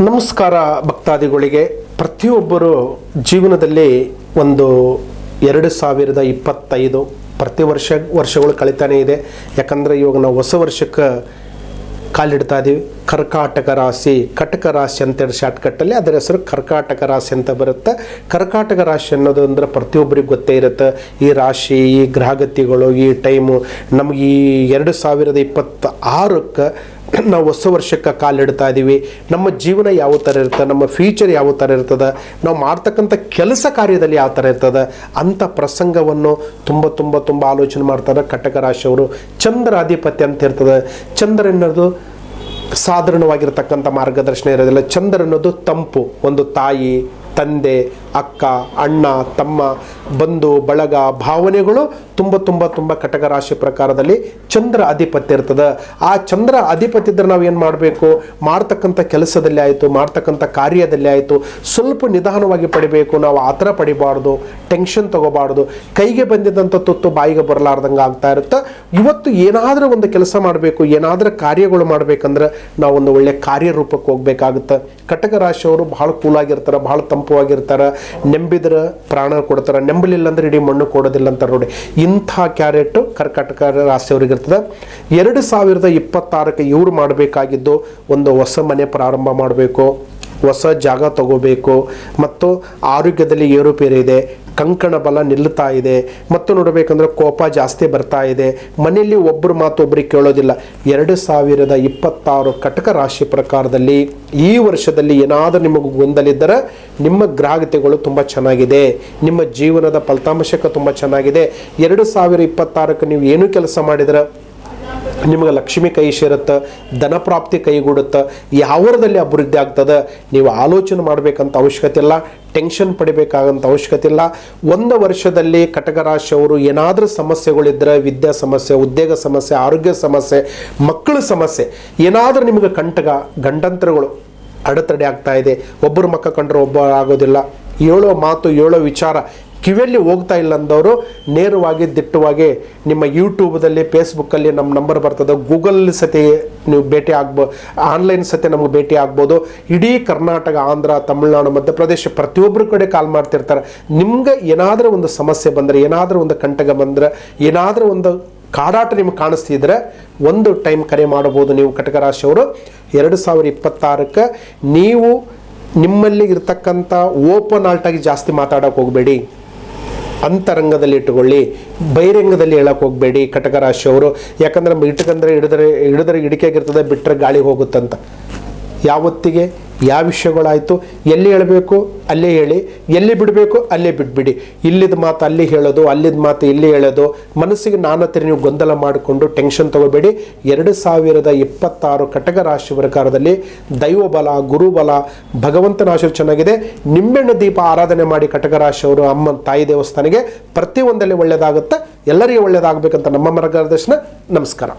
ನಮಸ್ಕಾರ ಭಕ್ತಾದಿಗಳಿಗೆ. ಪ್ರತಿಯೊಬ್ಬರು ಜೀವನದಲ್ಲಿ ಒಂದು 2025 ಪ್ರತಿ ವರ್ಷಗಳು ಕಳೀತಾನೆ ಇದೆ. ಯಾಕಂದರೆ ಇವಾಗ ನಾವು ಹೊಸ ವರ್ಷಕ್ಕೆ ಕಾಲಿಡ್ತಾ ಇದ್ದೀವಿ. ಕರ್ಕಾಟಕ ರಾಶಿ, ಕಟಕ ರಾಶಿ ಅಂತೇಳಿ ಶಾರ್ಟ್ಕಟ್ಟಲ್ಲಿ ಅದರ ಹೆಸರು ಕರ್ಕಾಟಕ ರಾಶಿ ಅಂತ ಬರುತ್ತೆ. ಕರ್ಕಾಟಕ ರಾಶಿ ಅನ್ನೋದು ಅಂದರೆ ಪ್ರತಿಯೊಬ್ಬರಿಗೆ ಗೊತ್ತೇ ಇರುತ್ತೆ. ಈ ರಾಶಿ, ಈ ಗ್ರಹಗತಿಗಳು, ಈ ಟೈಮು ನಮಗೆ ಈ 2026ಕ್ಕೆ ನಾವು ಹೊಸ ವರ್ಷಕ್ಕೆ ಕಾಲಿಡ್ತಾ ಇದ್ದೀವಿ. ನಮ್ಮ ಜೀವನ ಯಾವ ಥರ ಇರ್ತದೆ, ನಮ್ಮ ಫ್ಯೂಚರ್ ಯಾವ ಥರ ಇರ್ತದೆ, ನಾವು ಮಾಡ್ತಕ್ಕಂಥ ಕೆಲಸ ಕಾರ್ಯದಲ್ಲಿ ಯಾವ ಥರ ಇರ್ತದೆ ಅಂಥ ಪ್ರಸಂಗವನ್ನು ತುಂಬ ಆಲೋಚನೆ ಮಾಡ್ತಾರೆ ಕಟಕ ರಾಶಿಯವರು. ಚಂದ್ರ ಅಧಿಪತ್ಯ ಅಂತ ಇರ್ತದೆ. ಚಂದ್ರ ಅನ್ನೋದು ಸಾಧಾರಣವಾಗಿರ್ತಕ್ಕಂಥ ಮಾರ್ಗದರ್ಶನ ಇರೋದಿಲ್ಲ. ಚಂದ್ರ ಅನ್ನೋದು ತಂಪು, ಒಂದು ತಾಯಿ, ತಂದೆ, ಅಕ್ಕ, ಅಣ್ಣ, ತಮ್ಮ, ಬಂಧು ಬಳಗ, ಭಾವನೆಗಳು ತುಂಬ ಕಟಕ ರಾಶಿ ಪ್ರಕಾರದಲ್ಲಿ ಚಂದ್ರ ಅಧಿಪತ್ಯ ಇರ್ತದೆ. ಆ ಚಂದ್ರ ಅಧಿಪತ್ಯ ಇದ್ದರೆ ನಾವು ಏನು ಮಾಡಬೇಕು, ಮಾಡ್ತಕ್ಕಂಥ ಕೆಲಸದಲ್ಲಿ ಆಯಿತು, ಮಾಡ್ತಕ್ಕಂಥ ಕಾರ್ಯದಲ್ಲಿ ಆಯಿತು, ಸ್ವಲ್ಪ ನಿಧಾನವಾಗಿ ಪಡಿಬೇಕು. ನಾವು ಆ ಥರ ಪಡಿಬಾರ್ದು, ಟೆನ್ಷನ್ ತಗೋಬಾರ್ದು. ಕೈಗೆ ಬಂದಿದ್ದಂಥ ತುತ್ತು ಬಾಯಿಗೆ ಬರಲಾರ್ದಂಗೆ ಆಗ್ತಾ ಇರುತ್ತೆ. ಇವತ್ತು ಏನಾದರೂ ಒಂದು ಕೆಲಸ ಮಾಡಬೇಕು, ಏನಾದರೂ ಕಾರ್ಯಗಳು ಮಾಡಬೇಕಂದ್ರೆ ನಾವು ಒಂದು ಒಳ್ಳೆ ಕಾರ್ಯರೂಪಕ್ಕೆ ಹೋಗ್ಬೇಕಾಗುತ್ತೆ. ಕಟಕ ರಾಶಿಯವರು ಭಾಳ ಕೂಲಾಗಿರ್ತಾರೆ, ಭಾಳ ತಂಪವಾಗಿರ್ತಾರೆ. ನೆಂಬಿದ್ರೆ ಪ್ರಾಣ ಕೊಡ್ತಾರೆ, ನೆಂಬಲಿಲ್ಲ ಅಂದ್ರೆ ಇಡೀ ಮಣ್ಣು ಕೊಡೋದಿಲ್ಲ ಅಂತ ನೋಡಿ. ಇಂಥ ಕ್ಯಾರೆಟ್ ಕರ್ಕಾಟಕ ರಾಶಿಯವರಿಗೆ ಇರ್ತದೆ. 2026ಕ್ಕೆ ಇವರು ಮಾಡಬೇಕಾಗಿದ್ದು ಒಂದು ಹೊಸ ಮನೆ ಪ್ರಾರಂಭ ಮಾಡಬೇಕು, ಹೊಸ ಜಾಗ ತಗೋಬೇಕು, ಮತ್ತು ಆರೋಗ್ಯದಲ್ಲಿ ಏರುಪೇರಿದೆ, ಕಂಕಣ ಬಲ ನಿಲ್ಲುತ್ತಾ ಇದೆ, ಮತ್ತು ನೋಡಬೇಕಂದ್ರೆ ಕೋಪ ಜಾಸ್ತಿ ಬರ್ತಾ ಇದೆ, ಮನೆಯಲ್ಲಿ ಒಬ್ಬರು ಮಾತು ಒಬ್ಬರಿಗೆ ಕೇಳೋದಿಲ್ಲ. 2026 ಕಟಕ ರಾಶಿ ಪ್ರಕಾರದಲ್ಲಿ ಈ ವರ್ಷದಲ್ಲಿ ಏನಾದರೂ ನಿಮಗೆ ಗೊಂದಲಿದ್ದರೆ ನಿಮ್ಮ ಗ್ರಹಗತಿಗಳು ತುಂಬ ಚೆನ್ನಾಗಿದೆ, ನಿಮ್ಮ ಜೀವನದ ಫಲಿತಾಂಶಕ್ಕೆ ತುಂಬ ಚೆನ್ನಾಗಿದೆ. 2026ಕ್ಕೆ ನೀವು ಏನು ಕೆಲಸ ಮಾಡಿದ್ರೆ ನಿಮಗೆ ಲಕ್ಷ್ಮಿ ಕೈ ಸೇರುತ್ತೆ, ಧನಪ್ರಾಪ್ತಿ ಕೈಗೂಡುತ್ತೆ, ಯಾವರದಲ್ಲಿ ಅಭಿವೃದ್ಧಿ ಆಗ್ತದೆ. ನೀವು ಆಲೋಚನೆ ಮಾಡಬೇಕಂತ ಅವಶ್ಯಕತೆ ಇಲ್ಲ, ಟೆನ್ಷನ್ ಪಡಿಬೇಕಾಗಂತ ಅವಶ್ಯಕತೆ ಇಲ್ಲ. ಒಂದು ವರ್ಷದಲ್ಲಿ ಕಟಕ ರಾಶಿಯವರು ಏನಾದರೂ ಸಮಸ್ಯೆಗಳಿದ್ದರೆ, ವಿದ್ಯಾ ಸಮಸ್ಯೆ, ಉದ್ಯೋಗ ಸಮಸ್ಯೆ, ಆರೋಗ್ಯ ಸಮಸ್ಯೆ, ಮಕ್ಕಳ ಸಮಸ್ಯೆ, ಏನಾದರೂ ನಿಮಗೆ ಗಂಡಂತರಗಳು ಅಡೆತಡೆ ಆಗ್ತಾ ಇದೆ. ಒಬ್ಬರು ಮಕ್ಕ ಕಂಡ್ರೆ ಒಬ್ಬ ಆಗೋದಿಲ್ಲ, ಹೇಳೋ ಮಾತು ಹೇಳೋ ವಿಚಾರ ಕಿವಿಯಲ್ಲಿ ಹೋಗ್ತಾ ಇಲ್ಲ ಅಂದವರು ನೇರವಾಗಿ ದಿಟ್ಟವಾಗಿ ನಿಮ್ಮ ಯೂಟ್ಯೂಬ್ದಲ್ಲಿ, ಫೇಸ್ಬುಕ್ಕಲ್ಲಿ ನಮ್ಮ ನಂಬರ್ ಬರ್ತದೆ, ಗೂಗಲ್ ಸತಿ ನೀವು ಭೇಟಿ ಆಗ್ಬೋದು, ಆನ್ಲೈನ್ ಸತಿ ನಮಗೆ ಭೇಟಿ ಆಗ್ಬೋದು. ಇಡೀ ಕರ್ನಾಟಕ, ಆಂಧ್ರ, ತಮಿಳುನಾಡು, ಮಧ್ಯಪ್ರದೇಶ ಪ್ರತಿಯೊಬ್ಬರ ಕಡೆ ಕಾಲ್ ಮಾಡ್ತಿರ್ತಾರೆ. ನಿಮ್ಗೆ ಏನಾದರೂ ಒಂದು ಸಮಸ್ಯೆ ಬಂದರೆ, ಏನಾದರೂ ಒಂದು ಕಂಟಕ ಬಂದರೆ, ಏನಾದರೂ ಒಂದು ಕಾಡಾಟ ನಿಮ್ಗೆ ಕಾಣಿಸ್ತಿದ್ರೆ ಒಂದು ಟೈಮ್ ಕರೆ ಮಾಡಬಹುದು ನೀವು ಕಟಕ ರಾಶಿಯವರು. 2026ಕ್ಕೆ ನೀವು ನಿಮ್ಮಲ್ಲಿ ಇರ್ತಕ್ಕಂಥ ಓಪನ್ ಆಲ್ಟಾಗಿ ಜಾಸ್ತಿ ಮಾತಾಡೋಕೆ ಹೋಗಬೇಡಿ, ಅಂತರಂಗದಲ್ಲಿ ಇಟ್ಟುಕೊಳ್ಳಿ, ಬಹಿರಂಗದಲ್ಲಿ ಹೇಳಕ್ಕೆ ಹೋಗಬೇಡಿ ಕಟಕ ರಾಶಿಯವರು. ಯಾಕಂದ್ರೆ ಹಿಡಿದ್ರೆ ಇಡಿಕೆಗಿರ್ತದೆ, ಬಿಟ್ಟರೆ ಗಾಳಿ ಹೋಗುತ್ತಂತ. ಯಾವತ್ತಿಗೆ ಯಾವ ವಿಷಯಗಳಾಯಿತು, ಎಲ್ಲಿ ಹೇಳಬೇಕು ಅಲ್ಲೇ ಹೇಳಿ, ಎಲ್ಲಿ ಬಿಡಬೇಕು ಅಲ್ಲೇ ಬಿಟ್ಬಿಡಿ. ಇಲ್ಲಿದ ಮಾತು ಅಲ್ಲಿ ಹೇಳೋದು, ಅಲ್ಲಿದ ಮಾತು ಇಲ್ಲಿ ಹೇಳೋದು, ಮನಸ್ಸಿಗೆ ನಾನತ್ರ ನೀವು ಗೊಂದಲ ಮಾಡಿಕೊಂಡು ಟೆನ್ಷನ್ ತಗೋಬೇಡಿ. 2026 ಕಟಕ ರಾಶಿ ಪ್ರಕಾರದಲ್ಲಿ ದೈವಬಲ, ಗುರುಬಲ, ಭಗವಂತನ ಆಶೀರ್ವಾದ ಚೆನ್ನಾಗಿದೆ. ನಿಂಬೆಣ್ಣೆ ದೀಪ ಆರಾಧನೆ ಮಾಡಿ ಕಟಕ ರಾಶಿಯವರು ಅಮ್ಮನ ತಾಯಿ ದೇವಸ್ಥಾನಕ್ಕೆ ಪ್ರತಿಯೊಂದಲ್ಲಿ ಒಳ್ಳೆಯದಾಗುತ್ತೆ. ಎಲ್ಲರಿಗೂ ಒಳ್ಳೆಯದಾಗಬೇಕಂತ ನಮ್ಮ ಮಾರ್ಗದರ್ಶನ. ನಮಸ್ಕಾರ.